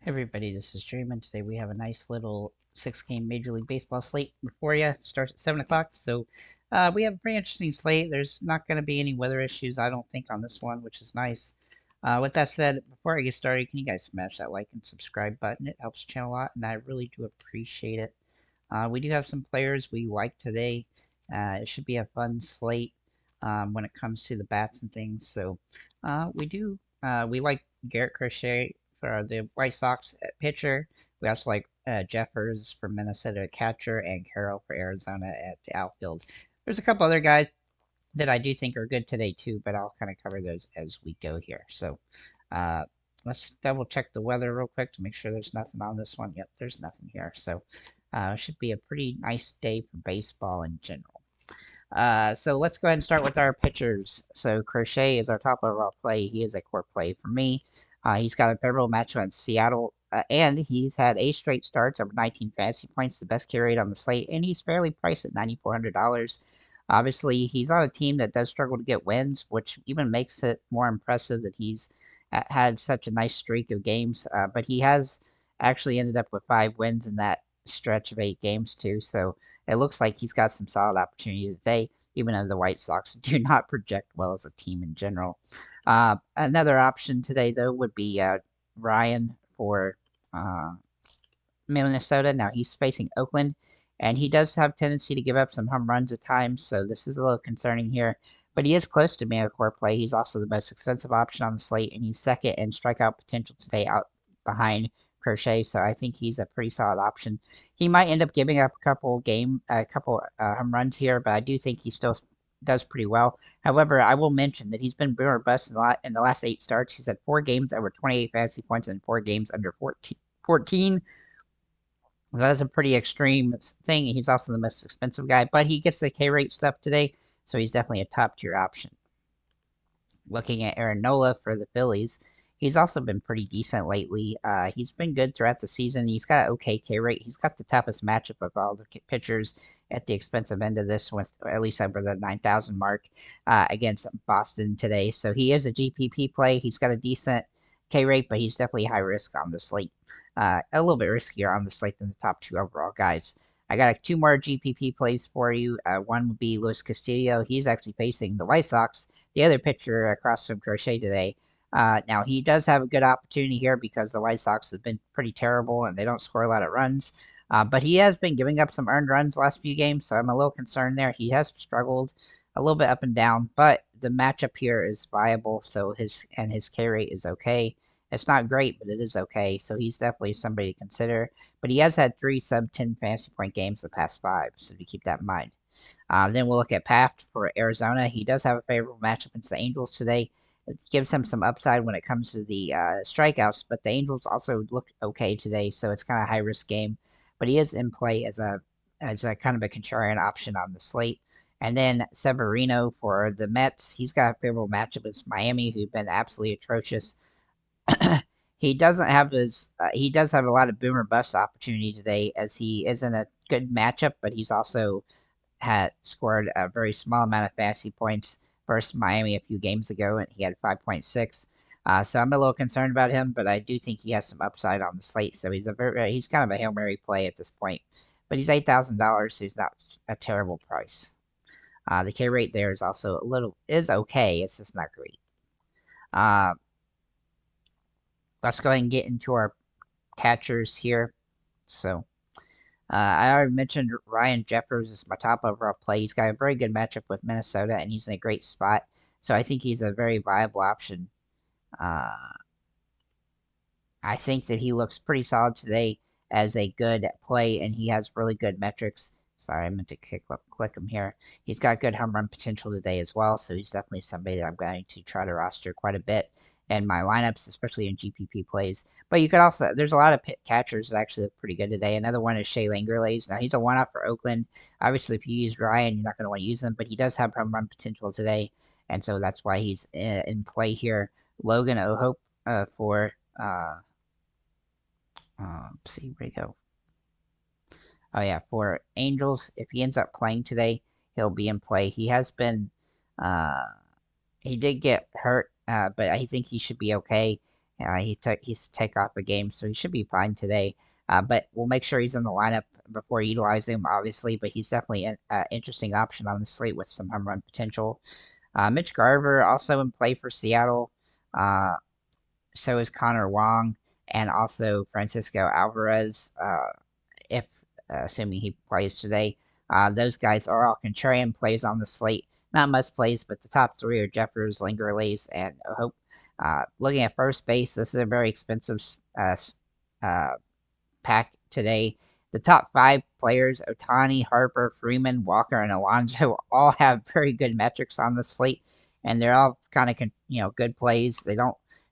Hey everybody, this is Dream, and today we have a nice little 6-game Major League Baseball slate before you. It starts at 7 o'clock, so we have a pretty interesting slate. There's not going to be any weather issues, I don't think, on this one, which is nice. With that said, before I get started, can you guys smash that like and subscribe button? It helps the channel a lot, and I really do appreciate it. We do have some players we like today. It should be a fun slate when it comes to the bats and things. So we like Garrett Crochet for the White Sox at pitcher. We also like Jeffers for Minnesota at catcher and Carroll for Arizona at the outfield. There's a couple other guys that I do think are good today too, but I'll kind of cover those as we go here. So uh, let's double check the weather real quick to make sure there's nothing on this one. Yep, there's nothing here. So should be a pretty nice day for baseball in general. So let's go ahead and start with our pitchers. So Crochet is our top overall play. He is a core play for me. He's got a favorable matchup in Seattle, and he's had 8 straight starts over 19 fantasy points, the best K rate on the slate, and he's fairly priced at $9,400. Obviously, he's on a team that does struggle to get wins, which even makes it more impressive that he's had such a nice streak of games. But he has actually ended up with 5 wins in that stretch of 8 games too. So it looks like he's got some solid opportunity today, even though the White Sox do not project well as a team in general. Another option today, though, would be Ryan for Minnesota. Now he's facing Oakland, and he does have tendency to give up some home runs at times, so this is a little concerning here. But he is close to being a core play. He's also the most expensive option on the slate, and he's second in strikeout potential today out behind Crochet, so I think he's a pretty solid option. He might end up giving up a couple home runs here, but I do think he still does pretty well. However, I will mention that he's been boom or bust in the last 8 starts. He's had 4 games over 28 fantasy points and 4 games under 14. That is a pretty extreme thing. He's also the most expensive guy, but he gets the K rate stuff today, so he's definitely a top tier option. Looking at Aaron Nola for the Phillies, he's also been pretty decent lately. He's been good throughout the season. He's got okay K rate. He's got the toughest matchup of all the pitchers at the expensive end of this, with at least over the 9,000 mark against Boston today. So he is a GPP play. He's got a decent K rate, but he's definitely high risk on the slate. A little bit riskier on the slate than the top 2 overall guys. I got 2 more GPP plays for you. One would be Luis Castillo. He's actually facing the White Sox, the other pitcher across from Crochet today. Now, he does have a good opportunity here because the White Sox have been pretty terrible and they don't score a lot of runs. But he has been giving up some earned runs the last few games, so I'm a little concerned there. He has struggled a little bit up and down, but the matchup here is viable, so his K rate is okay. It's not great, but it is okay. So he's definitely somebody to consider. But he has had 3 sub-10 fantasy point games the past 5, so to keep that in mind. Then we'll look at Paft for Arizona. He does have a favorable matchup against the Angels today. It gives him some upside when it comes to the strikeouts, but the Angels also look okay today, so it's kind of a high-risk game. But he is in play as a kind of a contrarian option on the slate. And then Severino for the Mets. He's got a favorable matchup against Miami, who've been absolutely atrocious. He doesn't have he does have a lot of boomer bust opportunity today, as he is in a good matchup, but he's also had scored a very small amount of fantasy points versus Miami a few games ago, and he had 5.6. So I'm a little concerned about him, but I do think he has some upside on the slate. So he's kind of a Hail Mary play at this point. But he's $8,000, so he's not a terrible price. The K rate there is also is okay. It's just not great. Let's go ahead and get into our catchers here. So I already mentioned Ryan Jeffers is my top overall play. He's got a very good matchup with Minnesota, and he's in a great spot. So I think he's a very viable option. I think that he looks pretty solid today as a good play, and he has really good metrics. Sorry, I meant to click him here. He's got good home run potential today as well, so he's definitely somebody that I'm going to try to roster quite a bit in my lineups, especially in GPP plays. But you could also, there's a lot of catchers that actually look pretty good today. Another one is Shea Langerlays. Now, he's a one-off for Oakland. Obviously, if you use Ryan, you're not going to want to use him, but he does have home run potential today, and so that's why he's in play here. Logan O'Hope for see where you go. Oh yeah, for Angels, if he ends up playing today, he'll be in play. He has been, he did get hurt, but I think he should be okay. He's take off a game, so he should be fine today. But we'll make sure he's in the lineup before utilizing him, obviously. But he's definitely an interesting option on the slate with some home run potential. Mitch Garver also in play for Seattle. So is Connor Wong and also Francisco Alvarez. If assuming he plays today, those guys are all contrarian plays on the slate. Not must plays, but the top three are Jeffers, Lingerlays, and Hope. Looking at first base, this is a very expensive uh, pack today. The top five players, Otani, Harper, Freeman, Walker, and Alonso, all have very good metrics on the slate, and they're all kind of good plays.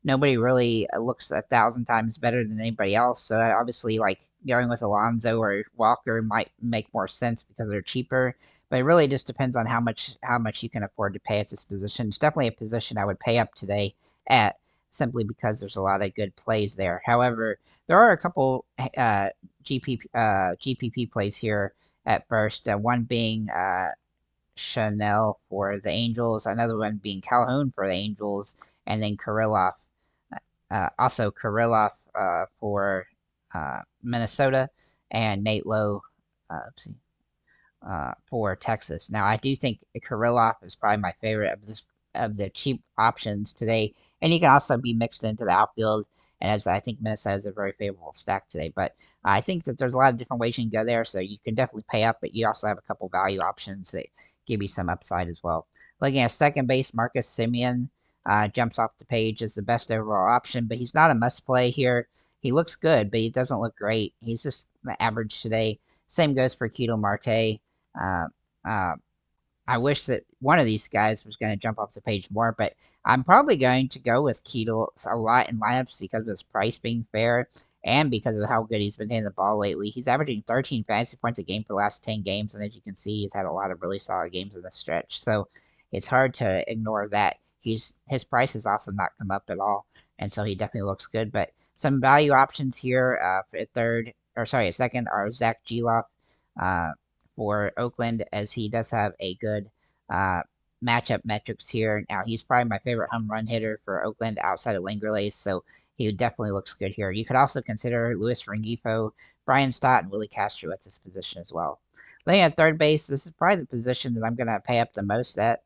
Nobody really looks 1,000 times better than anybody else. So obviously, like going with Alonso or Walker might make more sense because they're cheaper. But it really just depends on how much you can afford to pay at this position. It's definitely a position I would pay up today at, simply because there's a lot of good plays there. However, there are a couple GPP plays here at first. One being Chanel for the Angels, another one being Calhoun for the Angels, and then Kirilloff. Also Kirilloff for Minnesota, and Nate Lowe for Texas. Now, I do think Kirilloff is probably my favorite of the cheap options today, and he can also be mixed into the outfield. And as I think Minnesota has a very favorable stack today, but I think that there's a lot of different ways you can go there, so you can definitely pay up, but you also have a couple value options that give you some upside as well. Looking at second base, Marcus Semien jumps off the page as the best overall option, but he's not a must play here. He looks good, but he doesn't look great. He's just average today. Same goes for Ketel Marte. Uh, uh, I wish that one of these guys was going to jump off the page more, but I'm probably going to go with Ketel a lot in lineups because of his price being fair and because of how good he's been hitting the ball lately. He's averaging 13 fantasy points a game for the last 10 games, and as you can see, he's had a lot of really solid games in the stretch. So it's hard to ignore that. His price has also not come up at all, and so he definitely looks good. But some value options here for a second are Zach Geloff. For Oakland, as he does have a good matchup metrics here. Now, he's probably my favorite home run hitter for Oakland outside of Langerlace, so he definitely looks good here. You could also consider Luis Rengifo, Brian Stott, and Willie Castro at this position as well. Looking at third base, this is probably the position that I'm going to pay up the most at,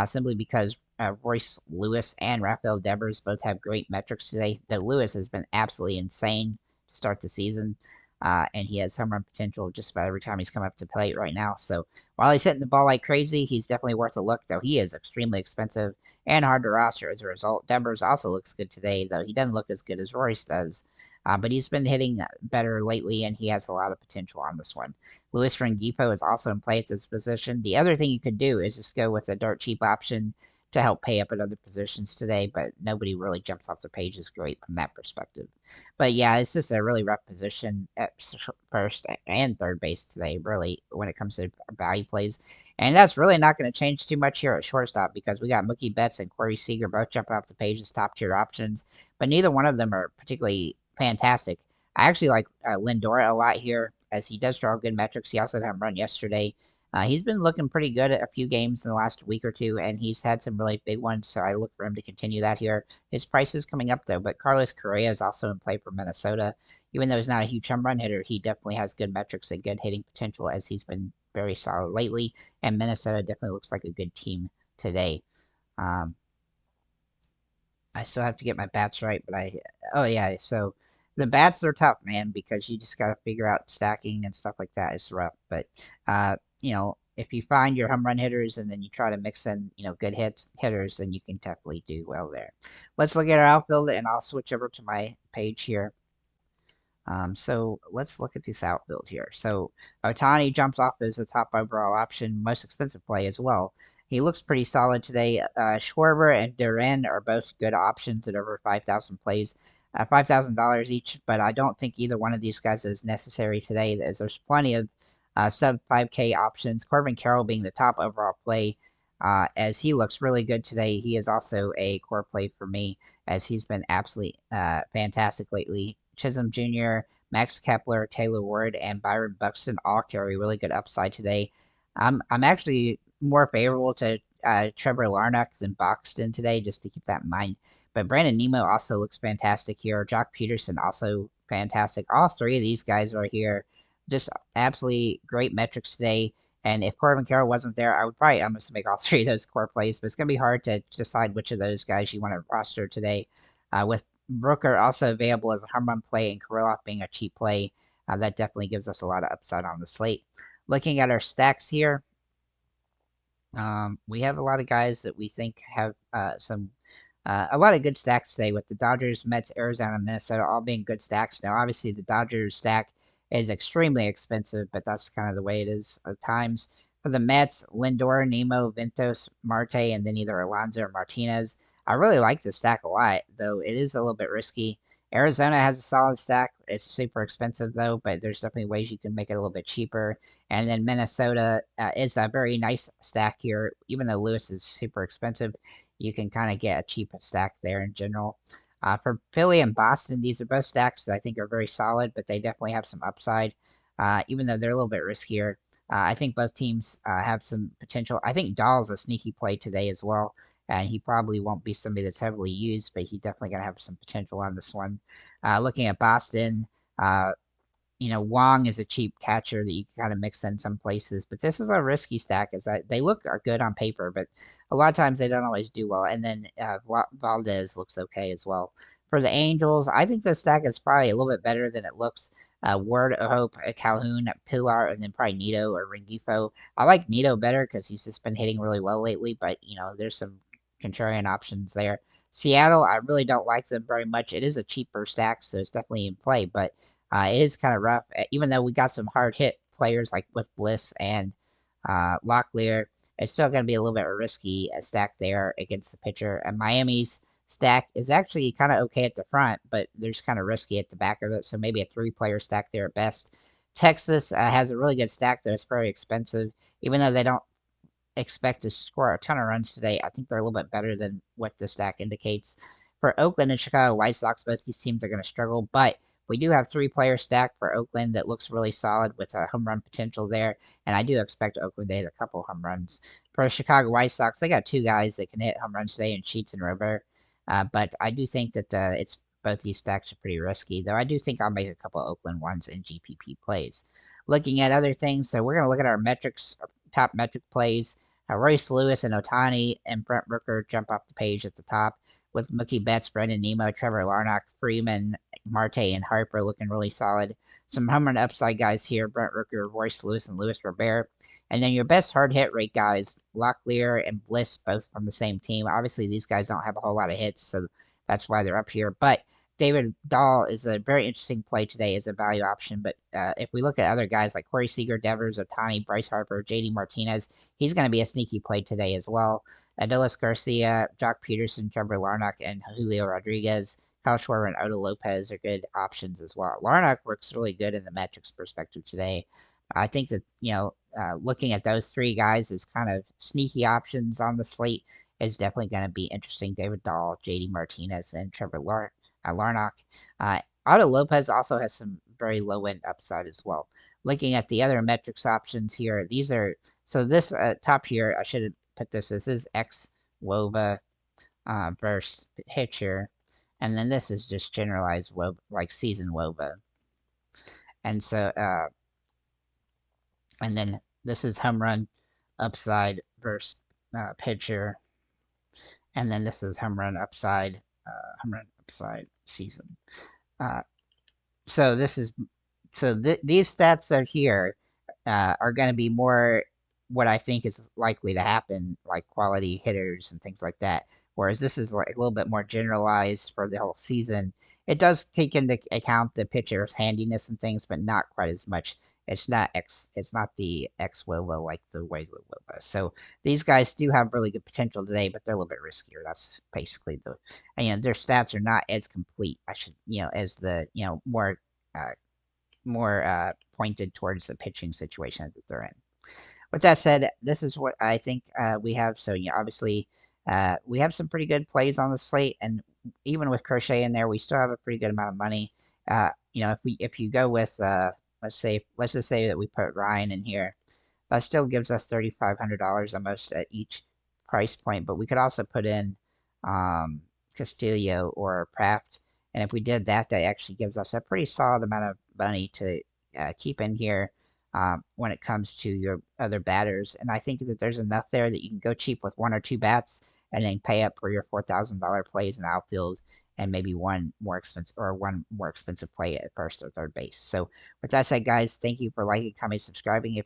simply because Royce Lewis and Rafael Devers both have great metrics today. The Lewis has been absolutely insane to start the season. And he has home run potential just about every time he's come up to plate right now. So while he's hitting the ball like crazy, he's definitely worth a look, though he is extremely expensive and hard to roster as a result. Devers also looks good today, though he doesn't look as good as Royce does. But he's been hitting better lately, and he has a lot of potential on this one. Luis Rengifo is also in play at this position. The other thing you could do is just go with a dirt cheap option to help pay up at other positions today, but nobody really jumps off the page as great from that perspective. But yeah, it's just a really rough position at first and third base today, really, when it comes to value plays. And that's really not going to change too much here at shortstop because we got Mookie Betts and Corey Seager both jumping off the page as top tier options, but neither one of them are particularly fantastic. I actually like Lindor a lot here as he does draw good metrics. He also had a run yesterday. He's been looking pretty good at a few games in the last week or two, and he's had some really big ones, so I look for him to continue that here. His price is coming up, though, but Carlos Correa is also in play for Minnesota. Even though he's not a huge home run hitter, he definitely has good metrics and good hitting potential as he's been very solid lately, and Minnesota definitely looks like a good team today. Um, I still have to get my bats right, but oh yeah, so the bats are tough, man, because you just got to figure out stacking and stuff like that. It's rough, but if you find your home run hitters and then you try to mix in, good hitters, then you can definitely do well there. Let's look at our outfield, and I'll switch over to my page here. So let's look at this outfield here. So Otani jumps off as the top overall option, most expensive play as well. He looks pretty solid today. Schwarber and Duran are both good options at over 5,000 plays, $5,000 each, but I don't think either one of these guys is necessary today, as there's plenty of sub 5K options. Corbin Carroll being the top overall play, as he looks really good today. He is also a core play for me, as he's been absolutely fantastic lately. Chisholm Jr., Max Kepler, Taylor Ward, and Byron Buxton all carry really good upside today. I'm actually more favorable to Trevor Larnach than Buxton today, just to keep that in mind. But Brandon Nemo also looks fantastic here. Jock Peterson also fantastic. All three of these guys right here, just absolutely great metrics today. And if Corbin Carroll wasn't there, I would probably almost make all three of those core plays. But it's going to be hard to decide which of those guys you want to roster today. With Brooker also available as a home run play and Kirilloff being a cheap play, that definitely gives us a lot of upside on the slate. Looking at our stacks here, we have a lot of guys that we think have a lot of good stacks today with the Dodgers, Mets, Arizona, Minnesota all being good stacks. Now, obviously, the Dodgers stack is extremely expensive, but that's kind of the way it is at times. For the Mets, Lindor, Nemo, Ventos, Marte, and then either Alonso or Martinez. I really like the stack a lot, though it is a little bit risky. Arizona has a solid stack. It's super expensive, though, but there's definitely ways you can make it a little bit cheaper. And then Minnesota is a very nice stack here, even though Lewis is super expensive you can kind of get a cheap stack there in general. For Philly and Boston, these are both stacks that I think are very solid, but they definitely have some upside, even though they're a little bit riskier. I think both teams have some potential. I think Dahl's a sneaky play today as well, and he probably won't be somebody that's heavily used, but he's definitely going to have some potential on this one. Looking at Boston, Wong is a cheap catcher that you can kind of mix in some places, but this is a risky stack as they look are good on paper, but a lot of times they don't always do well. And then Valdez looks okay as well. For the Angels, I think the stack is probably a little bit better than it looks. Word of Hope, Calhoun, Pilar, and then probably Nito or Rengifo. I like Nito better because he's just been hitting really well lately, but there's some contrarian options there. Seattle, I really don't like them very much. It is a cheaper stack, so it's definitely in play, but it is kind of rough, even though we got some hard hit players like with Bliss and Locklear. It's still going to be a little bit risky a stack there against the pitcher. And Miami's stack is actually kind of okay at the front, but there's kind of risky at the back of it. So maybe a 3-player stack there at best. Texas has a really good stack that is very expensive, even though they don't expect to score a ton of runs today. I think they're a little bit better than what the stack indicates. For Oakland and Chicago White Sox, both these teams are going to struggle, but we do have 3-player stack for Oakland that looks really solid with a home run potential there, and I do expect Oakland to hit a couple home runs. For the Chicago White Sox, they got 2 guys that can hit home runs today in Sheets and Robert, but I do think that it's both these stacks are pretty risky, though I do think I'll make a couple Oakland ones in GPP plays. Looking at other things, so we're going to look at our metrics, top metric plays. Royce Lewis and Otani and Brent Rooker jump off the page at the top with Mookie Betts, Brendan Nemo, Trevor Larnach, Freeman, Marte, and Harper looking really solid. Some home run upside guys here, Brent Rooker, Royce Lewis, and Luis Robert. And then your best hard hit rate guys, Locklear and Bliss, both from the same team. Obviously, these guys don't have a whole lot of hits, so that's why they're up here. But David Dahl is a very interesting play today as a value option. But if we look at other guys like Corey Seager, Devers, Otani, Bryce Harper, JD Martinez, he's going to be a sneaky play today as well. Adolis Garcia, Jock Peterson, Trevor Larnach, and Julio Rodriguez, Kyle Schwarber, and Oda Lopez are good options as well. Larnach works really good in the metrics perspective today. I think that, looking at those 3 guys as kind of sneaky options on the slate is definitely going to be interesting. David Dahl, JD Martinez, and Trevor Larnach. Otto Lopez also has some very low end upside as well. Looking at the other metrics options here, these are so this top here. I should have put this. This is X WOBA versus pitcher, and then this is just generalized WOBA, like season WOBA. And so, and then this is home run upside versus pitcher, and then this is home run upside season. So this is these stats are here are going to be more what I think is likely to happen, like quality hitters and things like that. Whereas this is like a little bit more generalized for the whole season. It does take into account the pitcher's handiness and things, but not quite as much. It's not the X WOBA like the regular WOBA. So these guys do have really good potential today, but they're a little bit riskier. That's basically their stats are not as complete. As the more pointed towards the pitching situation that they're in. With that said, this is what I think we have. So obviously, we have some pretty good plays on the slate, and even with Crochet in there, we still have a pretty good amount of money. If you go with let's just say that we put Ryan in here, that still gives us $3,500 almost at each price point. But we could also put in Castillo or Praft. And if we did that, that actually gives us a pretty solid amount of money to keep in here when it comes to your other batters. And I think that there's enough there that you can go cheap with one or two bats and then pay up for your $4,000 plays in the outfield and maybe one more expensive play at first or third base. So with that said, guys, thank you for liking, commenting, subscribing. If